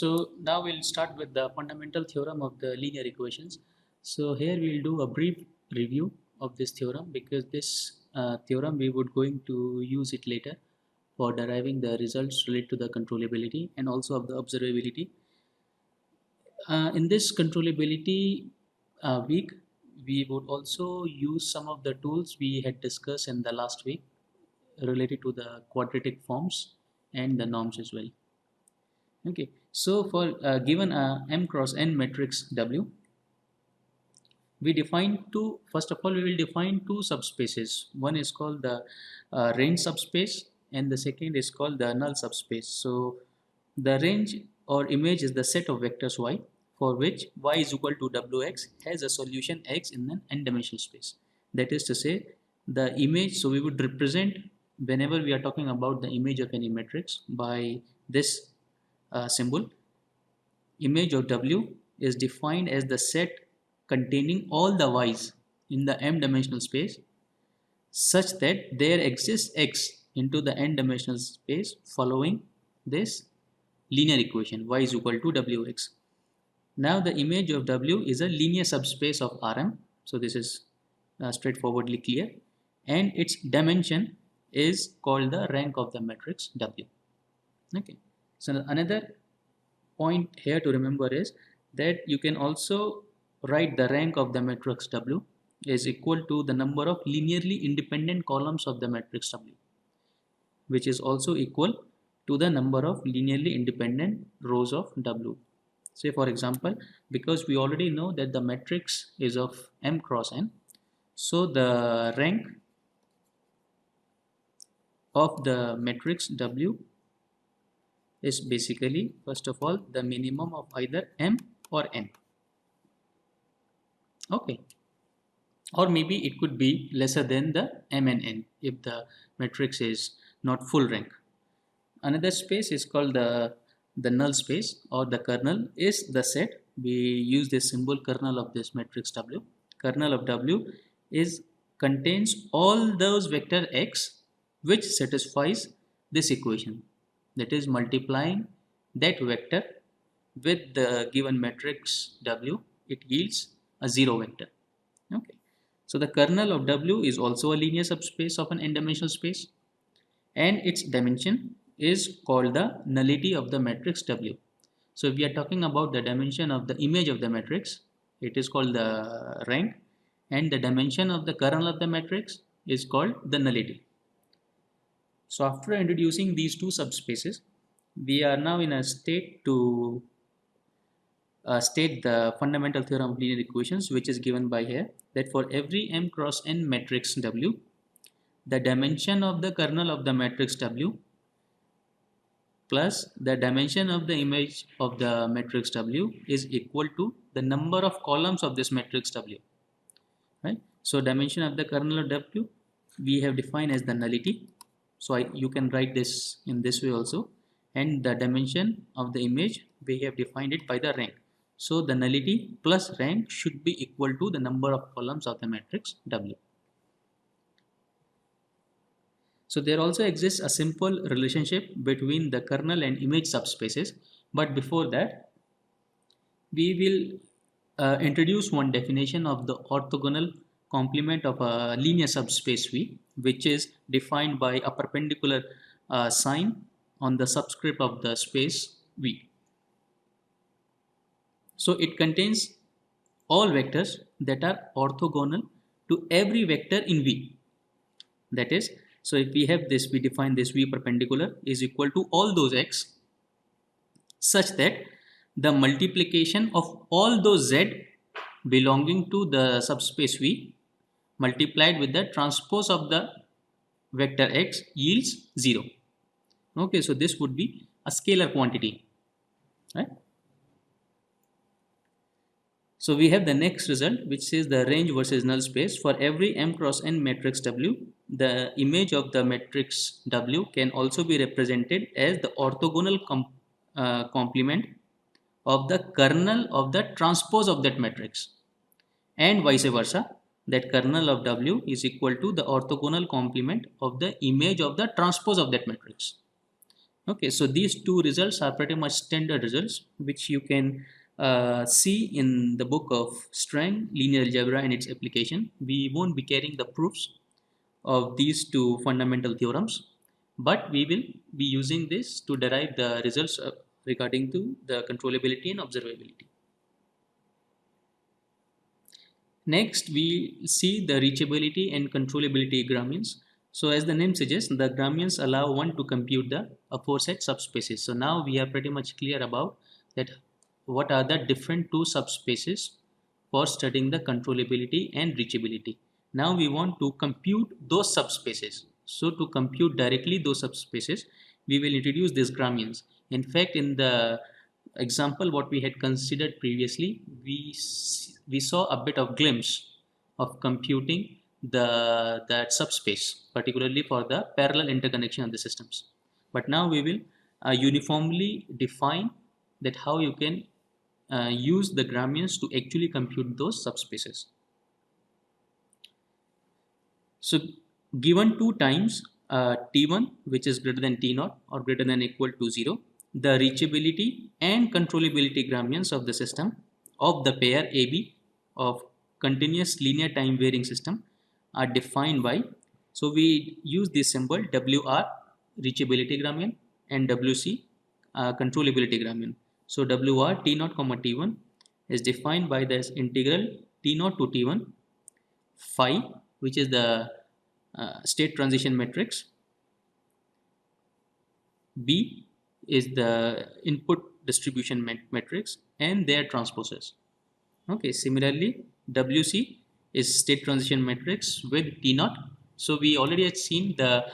So now we'll start with the fundamental theorem of the linear equations. So here we'll do a brief review of this theorem because this theorem we would going to use it later for deriving the results related to the controllability and also of the observability. In this controllability week, we would also use some of the tools we had discussed in the last week related to the quadratic forms and the norms as well. Okay, so for given a m cross n matrix W, we define two. First of all, we will define two subspaces. One is called the range subspace, and the second is called the null subspace. So the range or image is the set of vectors y for which y is equal to wx has a solution x in an n-dimensional space. That is to say, the image. So we would represent whenever we are talking about the image of any matrix by this symbol. Image of W is defined as the set containing all the y's in the m-dimensional space such that there exists x into the n-dimensional space following this linear equation y is equal to wx. Now the image of W is a linear subspace of Rm, so this is straightforwardly clear, and its dimension is called the rank of the matrix W. Okay. So another point here to remember is that you can also write the rank of the matrix W is equal to the number of linearly independent columns of the matrix W, which is also equal to the number of linearly independent rows of W. Say for example, because we already know that the matrix is of m cross n, so the rank of the matrix W is basically, first of all, the minimum of either m or n. Okay, or maybe it could be lesser than the m and n if the matrix is not full rank. Another space is called the null space, or the kernel is the set. We use this symbol kernel of this matrix W. Kernel of W contains all those vector x which satisfies this equation, that is multiplying that vector with the given matrix W, it yields a zero vector. Okay, so the kernel of W is also a linear subspace of an n-dimensional space, and its dimension is called the nullity of the matrix W. So if we are talking about the dimension of the image of the matrix, it is called the rank, and the dimension of the kernel of the matrix is called the nullity. So after introducing these two subspaces, we are now in a state to state the fundamental theorem of linear equations, which is given by here, that for every m cross n matrix W, the dimension of the kernel of the matrix W plus the dimension of the image of the matrix W is equal to the number of columns of this matrix W. Right? So dimension of the kernel of W we have defined as the nullity. So you can write this in this way also, and the dimension of the image we have defined it by the rank. So the nullity plus rank should be equal to the number of columns of the matrix W. So there also exists a simple relationship between the kernel and image subspaces, but before that we will introduce one definition of the orthogonal complement of a linear subspace V, which is defined by a perpendicular sign on the subscript of the space V. So it contains all vectors that are orthogonal to every vector in V. That is, so if we have this, we define this V perpendicular is equal to all those x such that the multiplication of all those z belonging to the subspace V multiplied with the transpose of the vector x yields 0. Okay, so this would be a scalar quantity, right? So we have the next result, which says the range versus null space. For every m cross n matrix W, the image of the matrix W can also be represented as the orthogonal complement of the kernel of the transpose of that matrix, and vice versa, that kernel of W is equal to the orthogonal complement of the image of the transpose of that matrix. Okay, so these two results are pretty much standard results, which you can see in the book of Strang, Linear Algebra and its application. We won't be carrying the proofs of these two fundamental theorems, but we will be using this to derive the results regarding to the controllability and observability. Next, we see the reachability and controllability Gramians. So as the name suggests, the Gramians allow one to compute the aforesaid subspaces. So now we are pretty much clear about that what are the different two subspaces for studying the controllability and reachability. Now we want to compute those subspaces. So to compute directly those subspaces, we will introduce these Gramians. In fact, in the example what we had considered previously, we saw a bit of glimpse of computing that subspace, particularly for the parallel interconnection of the systems. But now we will uniformly define that how you can use the Gramians to actually compute those subspaces. So given two times t1 which is greater than t0 or greater than equal to 0, the reachability and controllability Gramians of the system of the pair AB of continuous linear time varying system are defined by, so we use this symbol WR reachability Gramian and WC controllability Gramian. So WR T0 comma T1 is defined by this integral T0 to T1 phi, which is the state transition matrix. B is the input distribution matrix and their transposes. Okay, similarly WC is state transition matrix with T0. So we already had seen the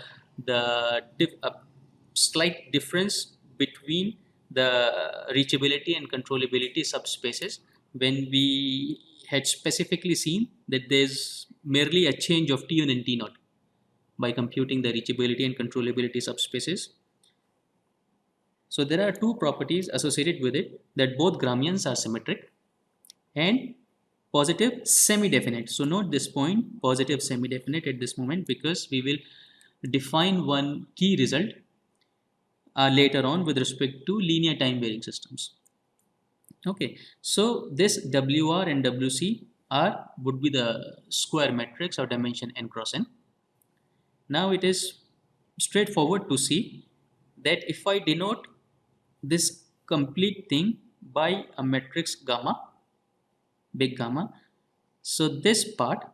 slight difference between the reachability and controllability subspaces when we had specifically seen that there's merely a change of T1 and T0 by computing the reachability and controllability subspaces. So there are two properties associated with it, that both Gramians are symmetric and positive semi-definite. So note this point, positive semi-definite at this moment, because we will define one key result later on with respect to linear time varying systems. Okay, so this WR and WC would be the square matrix or dimension n cross n. Now it is straightforward to see that if I denote this complete thing by a matrix gamma, big gamma, so this part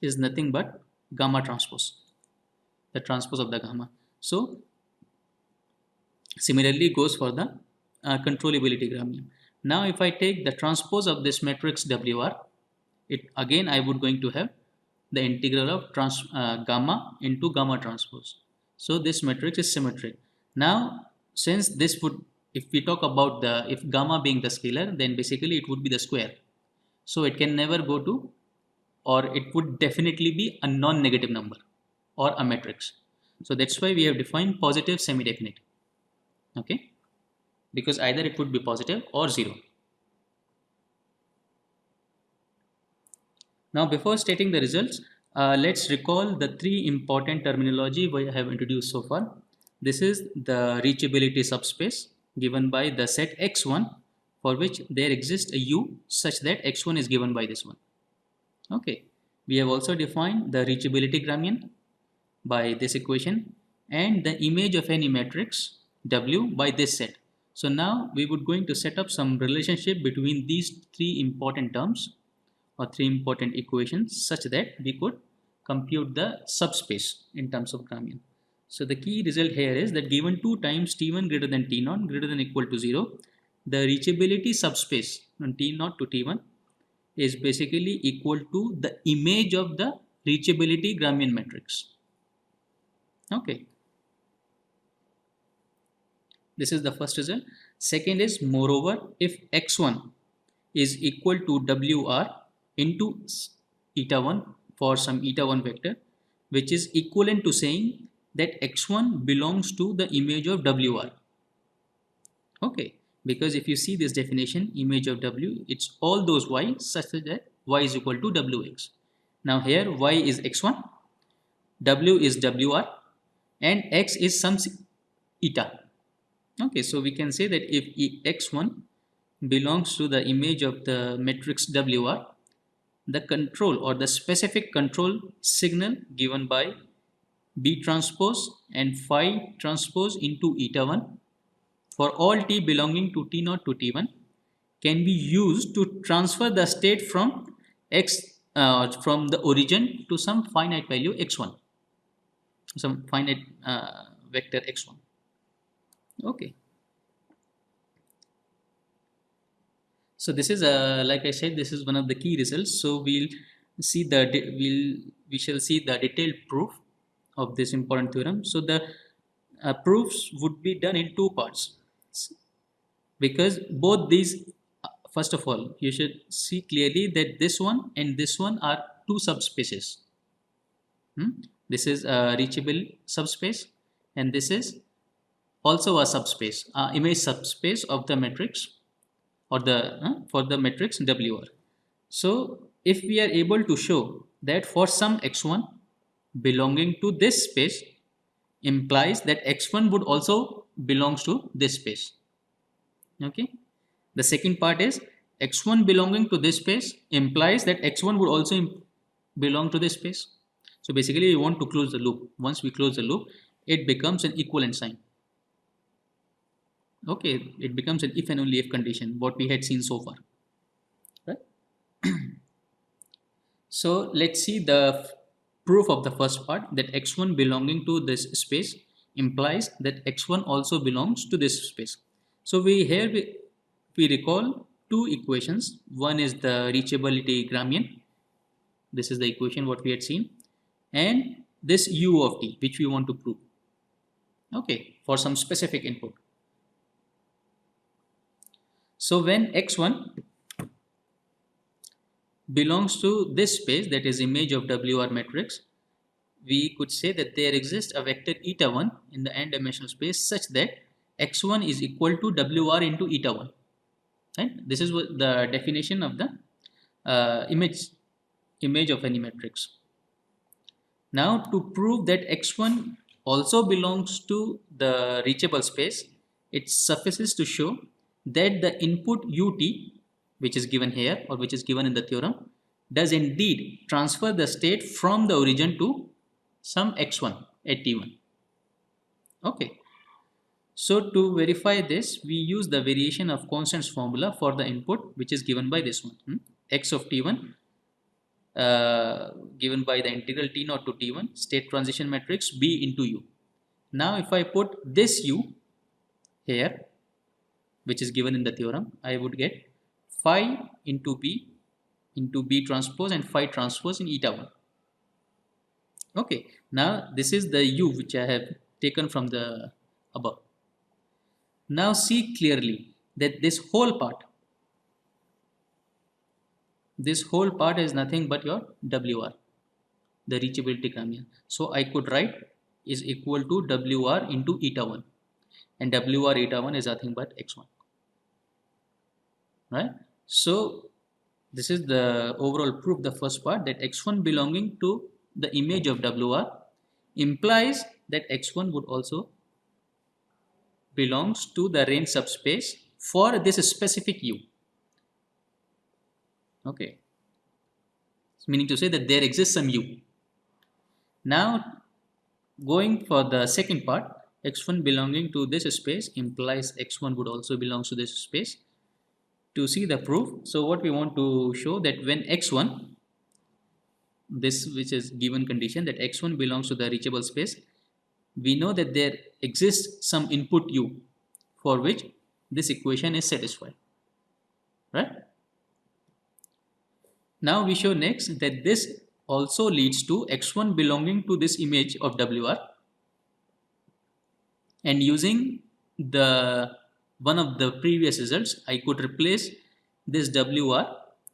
is nothing but gamma transpose, the transpose of the gamma. So similarly goes for the controllability Gramian. Now if I take the transpose of this matrix WR, it again I would going to have the integral of gamma into gamma transpose. So this matrix is symmetric. Now since this would, if we talk about if gamma being the scalar, then basically it would be the square. So it can never go to, or it would definitely be a non-negative number or a matrix. So that's why we have defined positive semi-definite. Okay, because either it would be positive or 0. Now before stating the results, let's recall the three important terminology we have introduced so far. This is the reachability subspace given by the set x1, for which there exists a u such that x1 is given by this one. Okay, we have also defined the reachability Gramian by this equation and the image of any matrix W by this set. So now we would going to set up some relationship between these three important terms or three important equations such that we could compute the subspace in terms of Gramian. So the key result here is that given two times T1 greater than T0 greater than equal to 0, the reachability subspace on T0 to T1 is basically equal to the image of the reachability Gramian matrix. Okay, this is the first result. Second is, moreover, if x1 is equal to WR into eta 1 for some eta 1 vector, which is equivalent to saying that x1 belongs to the image of WR. Okay, because if you see this definition, image of W, it's all those y such that y is equal to Wx. Now here y is x1, W is WR, and x is some eta. Okay, so we can say that if x1 belongs to the image of the matrix WR, the control or the specific control signal given by B transpose and phi transpose into eta 1 for all t belonging to T0 to T1 can be used to transfer the state from x from the origin to some finite value x1, some finite vector x1. Okay. So this is like I said, this is one of the key results. So we shall see the detailed proof of this important theorem. So the proofs would be done in two parts, because both these, first of all, you should see clearly that this one and this one are two subspaces. This is a reachable subspace, and this is also a subspace, image subspace of the matrix, or the for the matrix WR. So if we are able to show that for some x1 belonging to this space implies that x1 would also belongs to this space. Okay. The second part is x1 belonging to this space implies that x1 would also belong to this space. So basically we want to close the loop. Once we close the loop, it becomes an equivalent sign. Okay, it becomes an if and only if condition, what we had seen so far, right? So let's see the proof of the first part, that x1 belonging to this space implies that x1 also belongs to this space. So we recall two equations. One is the reachability Gramian. This is the equation what we had seen, and this u of t which we want to prove. Okay, for some specific input. So when x1 belongs to this space, that is image of WR matrix, we could say that there exists a vector eta 1 in the n-dimensional space such that x1 is equal to WR into eta 1. Right? This is what the definition of the image of any matrix. Now to prove that x1 also belongs to the reachable space, it suffices to show that the input ut, which is given here or which is given in the theorem, does indeed transfer the state from the origin to some x1 at t1. Okay. So to verify this, we use the variation of constants formula for the input, which is given by this one, x of t1 given by the integral t0 to t1 state transition matrix B into u. Now if I put this u here, which is given in the theorem, I would get phi into B transpose and phi transpose in eta 1. Okay, now this is the u which I have taken from the above. Now see clearly that this whole part is nothing but your WR, the reachability Gramian. So I could write is equal to WR into eta 1, and WR eta 1 is nothing but x1. Right? So this is the overall proof, the first part, that x1 belonging to the image of WR implies that x1 would also belongs to the range subspace for this specific u. Okay, meaning to say that there exists some u. Now going for the second part, x1 belonging to this space implies x1 would also belongs to this space. To see the proof, so what we want to show, that when x1, this which is given condition that x1 belongs to the reachable space, we know that there exists some input u for which this equation is satisfied, right? Now we show next that this also leads to x1 belonging to this image of WR, and using the one of the previous results, I could replace this WR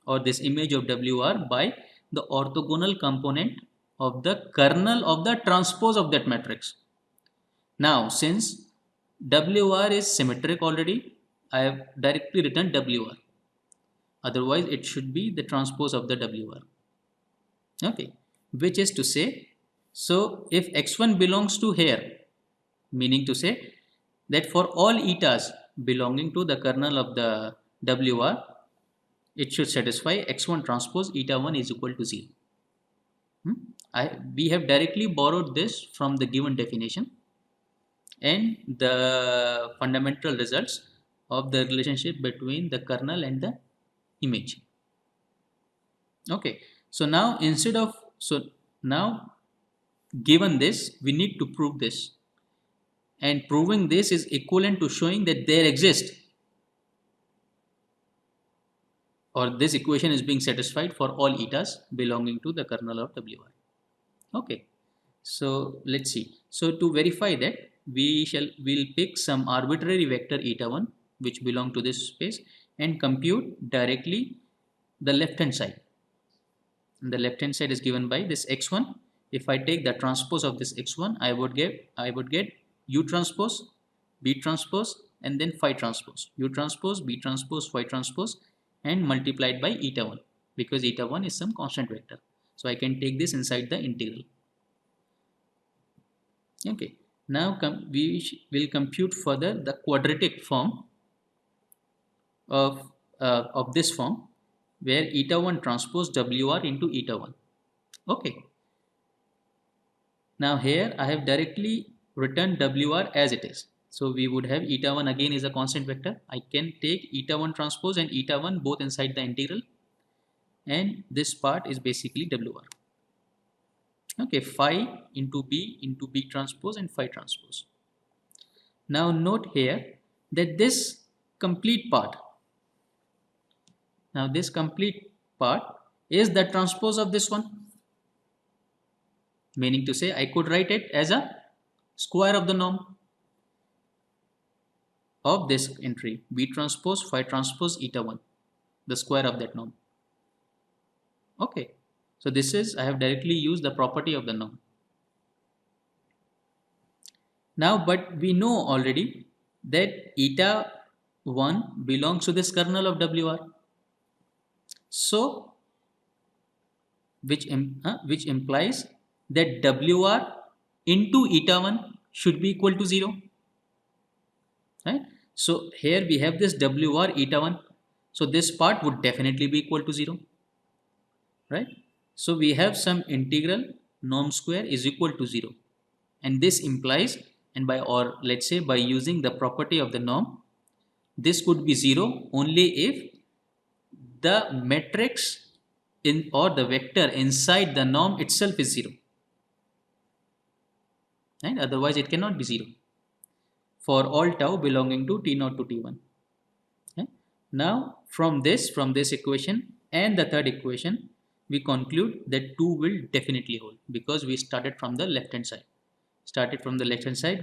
or this image of WR by the orthogonal component of the kernel of the transpose of that matrix. Now since WR is symmetric already, I have directly written WR. Otherwise it should be the transpose of the WR. Okay, which is to say, so if x1 belongs to here, meaning to say that for all etas belonging to the kernel of the WR, it should satisfy x1 transpose eta 1 is equal to 0. We have directly borrowed this from the given definition and the fundamental results of the relationship between the kernel and the image. Okay, so now given this, we need to prove this, and proving this is equivalent to showing that there exists, or this equation is being satisfied for all etas belonging to the kernel of WR. Okay, so let's see. So to verify that, we'll pick some arbitrary vector eta 1 which belong to this space and compute directly the left hand side. And the left hand side is given by this x1. If I take the transpose of this x1, I would get u transpose, b transpose, and then phi transpose, u transpose, b transpose, phi transpose, and multiplied by eta 1, because eta 1 is some constant vector. So I can take this inside the integral. Okay, now we will compute further the quadratic form of this form, where eta 1 transpose WR into eta 1. Okay, now here I have directly written WR as it is. So we would have eta 1 again is a constant vector. I can take eta 1 transpose and eta 1 both inside the integral, and this part is basically WR. Okay, phi into B transpose and phi transpose. Now note here that this complete part, is the transpose of this one, meaning to say I could write it as a square of the norm of this entry, B transpose phi transpose eta 1, the square of that norm. Okay, so this is, I have directly used the property of the norm. Now, but we know already that eta 1 belongs to this kernel of WR. So, which implies that WR into eta 1 should be equal to 0. Right? So, here we have this WR eta 1. So, this part would definitely be equal to 0. Right? So, we have some integral norm square is equal to 0. And this implies, and by using the property of the norm, this could be 0 only if the matrix or the vector inside the norm itself is 0. Right? Otherwise, it cannot be 0 for all tau belonging to T0 to T1. Okay? Now, from this equation and the third equation, we conclude that 2 will definitely hold, because we started from the left hand side.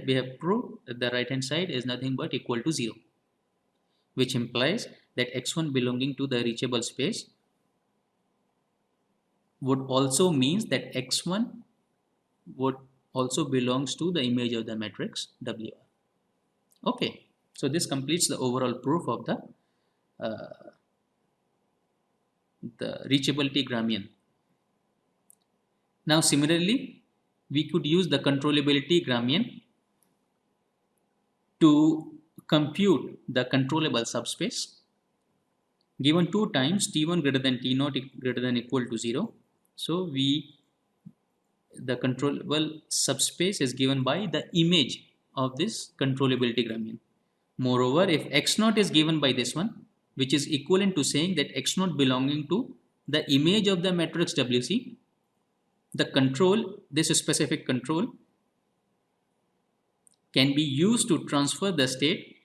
We have proved that the right hand side is nothing but equal to 0, which implies that x1 belonging to the reachable space would also means that x1 would also belongs to the image of the matrix WR. Okay, so this completes the overall proof of the reachability Gramian. Now similarly, we could use the controllability Gramian to compute the controllable subspace. Given 2 times T1 greater than T0 greater than equal to 0, so the controllable subspace is given by the image of this controllability Gramian. Moreover, if x0 is given by this one, which is equivalent to saying that x0 belonging to the image of the matrix WC, the control, this specific control, can be used to transfer the state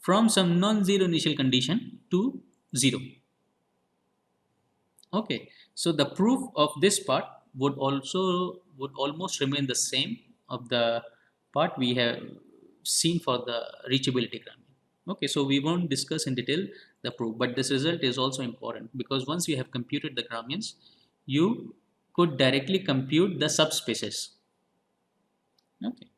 from some non-zero initial condition to 0. Okay, so the proof of this part would almost remain the same of the part we have seen for the reachability Gramian. Okay, so we won't discuss in detail the proof, but this result is also important, because once you have computed the Gramians, you could directly compute the subspaces. Okay.